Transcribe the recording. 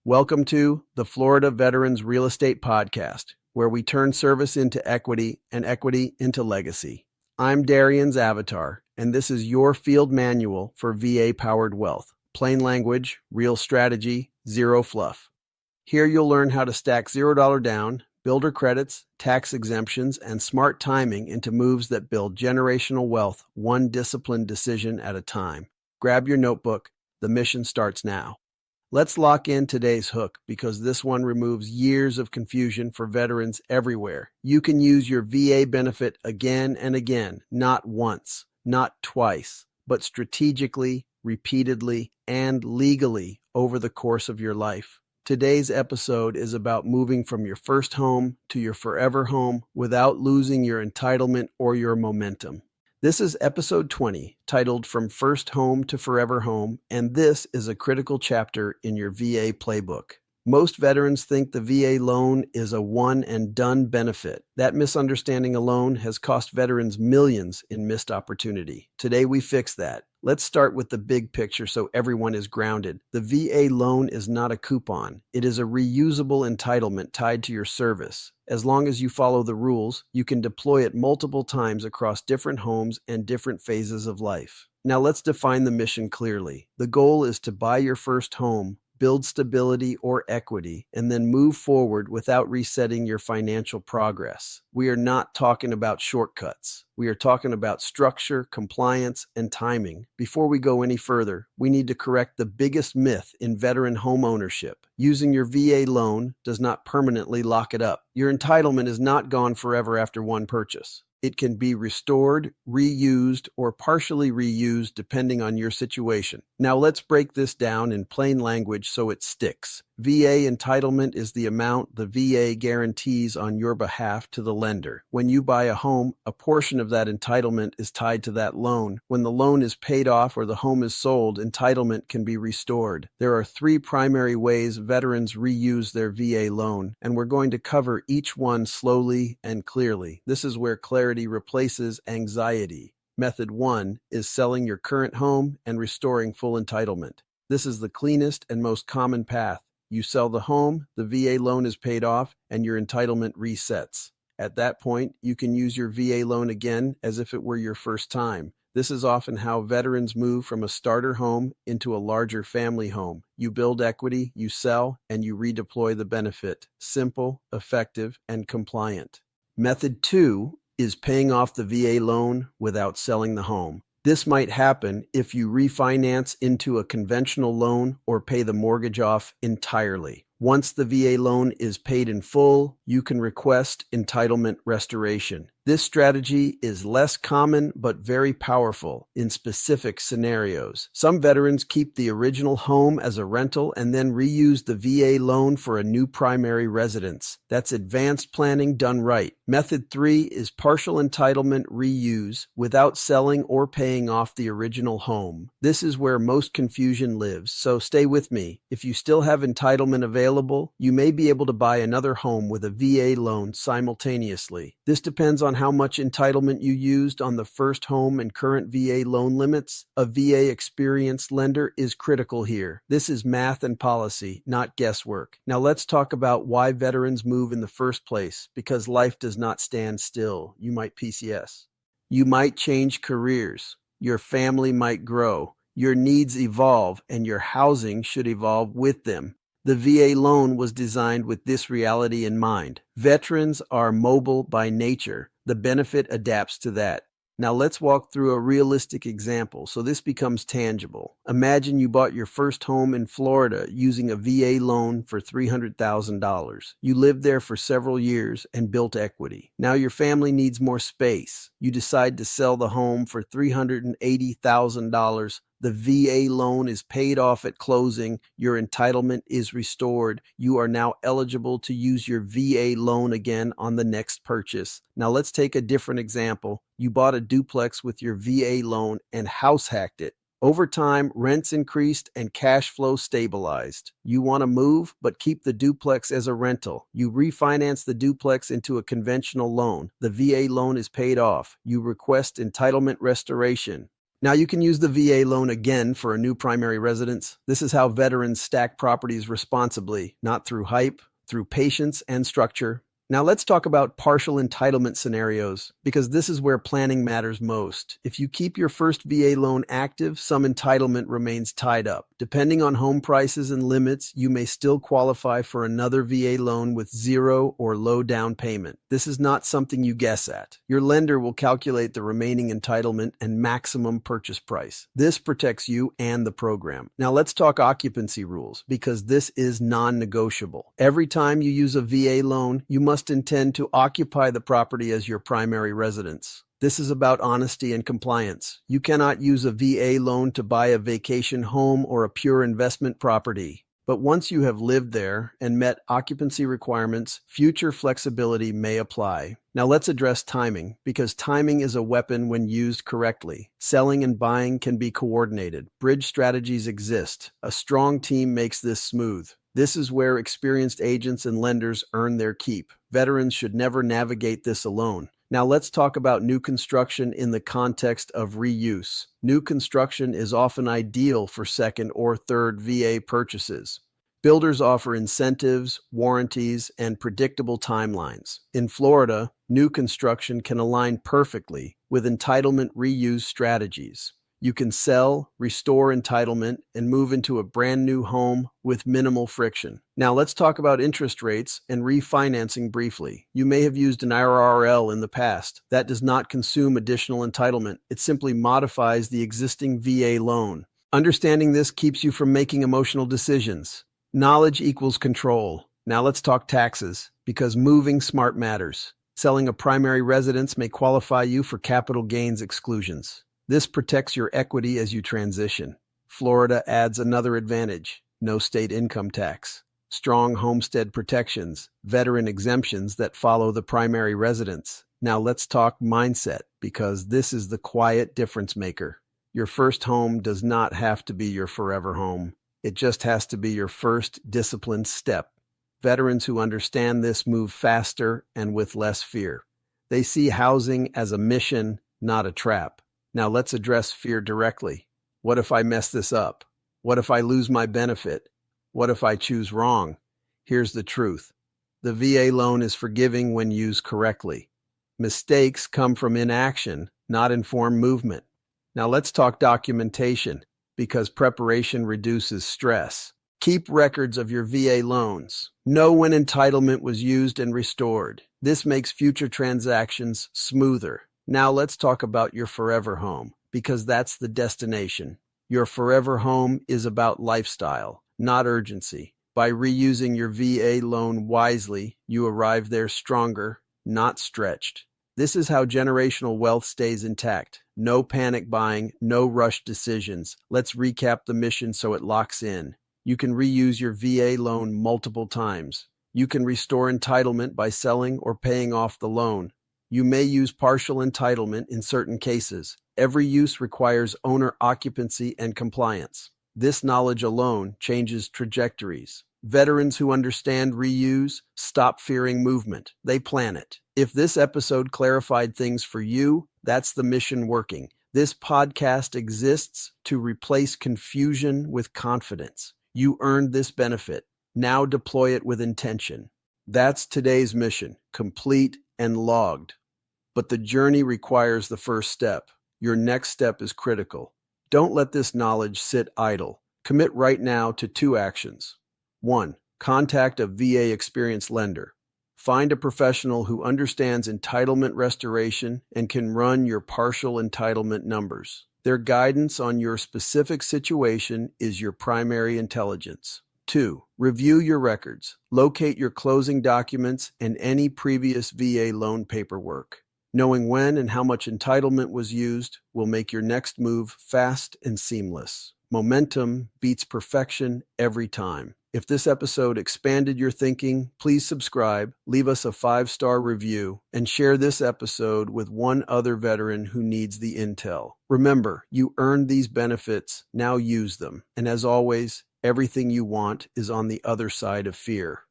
Welcome to the Florida Veterans Real Estate Podcast, where we turn service into equity and equity into legacy. I'm Darian's avatar, and this is your field manual for VA-powered wealth. Plain language, real strategy, zero fluff. Here you'll learn how to stack $0 down, builder credits, tax exemptions, and smart timing into moves that build generational wealth one disciplined decision at a time. Grab your notebook. The mission starts now. Let's lock in today's hook because this one removes years of confusion for veterans everywhere. You can use your VA benefit again and again, not once, not twice, but strategically, repeatedly, and legally over the course of your life. Today's episode is about moving from your first home to your forever home without losing your entitlement or your momentum. This is episode 20, titled From First Home to Forever Home, and this is a critical chapter in your VA playbook. Most veterans think the VA loan is a one-and-done benefit. That misunderstanding alone has cost veterans millions in missed opportunity. Today we fix that. Let's start with the big picture so everyone is grounded. The VA loan is not a coupon. It is a reusable entitlement tied to your service. As long as you follow the rules, you can deploy it multiple times across different homes and different phases of life. Now let's define the mission clearly. The goal is to buy your first home, build stability or equity, and then move forward without resetting your financial progress. We are not talking about shortcuts. We are talking about structure, compliance, and timing. Before we go any further, we need to correct the biggest myth in veteran home ownership. Using your VA loan does not permanently lock it up. Your entitlement is not gone forever after one purchase. It can be restored, reused, or partially reused depending on your situation. Now let's break this down in plain language so it sticks. VA entitlement is the amount the VA guarantees on your behalf to the lender. When you buy a home, a portion of that entitlement is tied to that loan. When the loan is paid off or the home is sold, entitlement can be restored. There are three primary ways veterans reuse their VA loan, and we're going to cover each one slowly and clearly. This is where clarity replaces anxiety. Method 1 is selling your current home and restoring full entitlement. This is the cleanest and most common path. You sell the home, the VA loan is paid off, and your entitlement resets. At that point, you can use your VA loan again as if it were your first time. This is often how veterans move from a starter home into a larger family home. You build equity, you sell, and you redeploy the benefit. Simple, effective, and compliant. Method 2 is paying off the VA loan without selling the home. This might happen if you refinance into a conventional loan or pay the mortgage off entirely. Once the VA loan is paid in full, you can request entitlement restoration. This strategy is less common but very powerful in specific scenarios. Some veterans keep the original home as a rental and then reuse the VA loan for a new primary residence. That's advanced planning done right. Method 3 is partial entitlement reuse without selling or paying off the original home. This is where most confusion lives, so stay with me. If you still have entitlement available, you may be able to buy another home with a VA loan simultaneously. This depends on how much entitlement you used on the first home and current VA loan limits. A VA experienced lender is critical here. This is math and policy, not guesswork. Now let's talk about why veterans move in the first place, because life does not stand still. You might PCS. You might change careers. Your family might grow. Your needs evolve, and your housing should evolve with them. The VA loan was designed with this reality in mind. Veterans are mobile by nature. The benefit adapts to that. Now let's walk through a realistic example so this becomes tangible. Imagine you bought your first home in Florida using a VA loan for $300,000. You lived there for several years and built equity. Now your family needs more space. You decide to sell the home for $380,000. The VA loan is paid off at closing. Your entitlement is restored. You are now eligible to use your VA loan again on the next purchase. Now let's take a different example. You bought a duplex with your VA loan and house hacked it. Over time, rents increased and cash flow stabilized. You want to move, but keep the duplex as a rental. You refinance the duplex into a conventional loan. The VA loan is paid off. You request entitlement restoration. Now you can use the VA loan again for a new primary residence. This is how veterans stack properties responsibly, not through hype, through patience and structure. Now let's talk about partial entitlement scenarios, because this is where planning matters most. If you keep your first VA loan active, some entitlement remains tied up. Depending on home prices and limits, you may still qualify for another VA loan with zero or low down payment. This is not something you guess at. Your lender will calculate the remaining entitlement and maximum purchase price. This protects you and the program. Now let's talk occupancy rules, because this is non-negotiable. Every time you use a VA loan, you must intend to occupy the property as your primary residence. This is about honesty and compliance. You cannot use a VA loan to buy a vacation home or a pure investment property. But once you have lived there and met occupancy requirements, future flexibility may apply. Now let's address timing, because timing is a weapon when used correctly. Selling and buying can be coordinated. Bridge strategies exist. A strong team makes this smooth. This is where experienced agents and lenders earn their keep. Veterans should never navigate this alone. Now let's talk about new construction in the context of reuse. New construction is often ideal for second or third VA purchases. Builders offer incentives, warranties, and predictable timelines. In Florida, new construction can align perfectly with entitlement reuse strategies. You can sell, restore entitlement, and move into a brand new home with minimal friction. Now let's talk about interest rates and refinancing briefly. You may have used an IRRL in the past. That does not consume additional entitlement. It simply modifies the existing VA loan. Understanding this keeps you from making emotional decisions. Knowledge equals control. Now let's talk taxes, because moving smart matters. Selling a primary residence may qualify you for capital gains exclusions. This protects your equity as you transition. Florida adds another advantage: no state income tax, strong homestead protections, veteran exemptions that follow the primary residence. Now let's talk mindset, because this is the quiet difference maker. Your first home does not have to be your forever home. It just has to be your first disciplined step. Veterans who understand this move faster and with less fear. They see housing as a mission, not a trap. Now let's address fear directly. What if I mess this up? What if I lose my benefit? What if I choose wrong? Here's the truth. The VA loan is forgiving when used correctly. Mistakes come from inaction, not informed movement. Now let's talk documentation, because preparation reduces stress. Keep records of your VA loans. Know when entitlement was used and restored. This makes future transactions smoother. Now let's talk about your forever home, because that's the destination. Your forever home is about lifestyle, not urgency. By reusing your VA loan wisely, you arrive there stronger, not stretched. This is how generational wealth stays intact. No panic buying, no rushed decisions. Let's recap the mission so it locks in. You can reuse your VA loan multiple times. You can restore entitlement by selling or paying off the loan. You may use partial entitlement in certain cases. Every use requires owner occupancy and compliance. This knowledge alone changes trajectories. Veterans who understand reuse stop fearing movement. They plan it. If this episode clarified things for you, that's the mission working. This podcast exists to replace confusion with confidence. You earned this benefit. Now deploy it with intention. That's today's mission, complete and logged. But the journey requires the first step. Your next step is critical. Don't let this knowledge sit idle. Commit right now to 2 actions. 1. Contact a VA experienced lender. Find a professional who understands entitlement restoration and can run your partial entitlement numbers. Their guidance on your specific situation is your primary intelligence. 2. Review your records. Locate your closing documents and any previous VA loan paperwork. Knowing when and how much entitlement was used will make your next move fast and seamless. Momentum beats perfection every time. If this episode expanded your thinking, please subscribe, leave us a 5-star review, and share this episode with one other veteran who needs the intel. Remember, you earned these benefits, now use them. And as always, everything you want is on the other side of fear.